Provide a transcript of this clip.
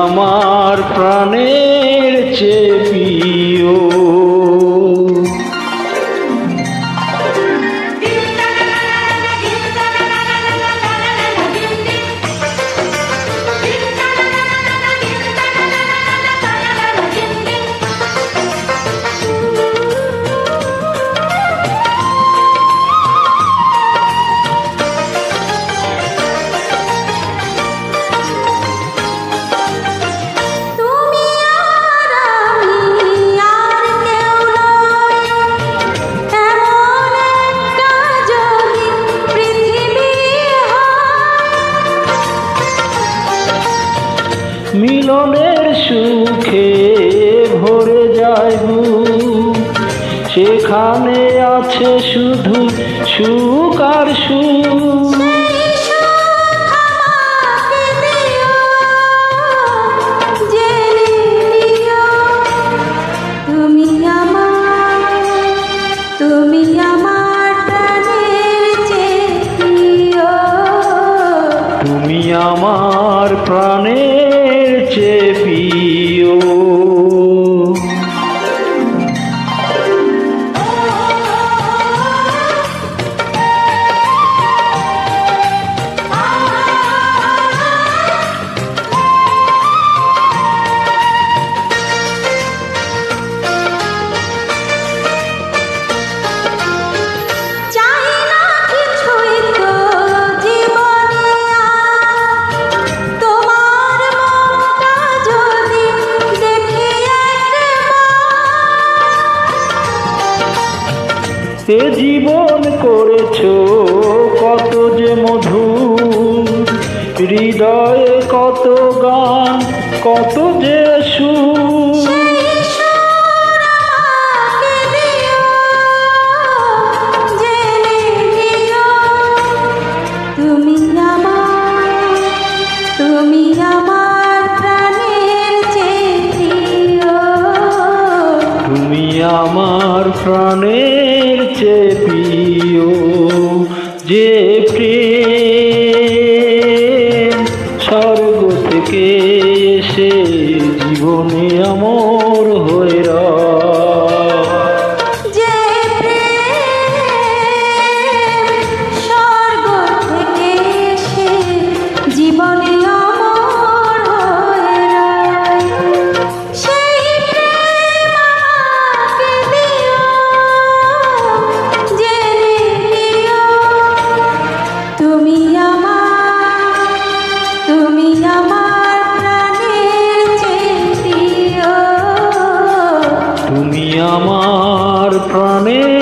আমার প্রাণের চেয়ে প্রিয়। মিলনের সুখে ভরে যায় বুক, সেখানে আছে শুধু সুখ আর সুখ। তুমি আমার প্রাণের চেয়ে প্রিয়। তুমি আমার প্রাণের চেয়ে প্রিয়। এ জীবন করেছো কত যে মধুর, হৃদয়ে কত গান কত যে সুর। তুমি আমার প্রাণের চেয়ে প্রিয়। তুমি আমার প্রাণের চেয়ে প্রিয়। যে প্রেম স্বর্গ থেকে এসে জীবনে আমর হয়ে যে প্রেম স্বর্গ থেকে এসে জীবনে অমর হয়ে রয়, সেই প্রেম আমাকে দিও, জেনে নিও। তুমি আমার প্রাণের চেয়ে প্রিয়। তুমি আমার প্রাণের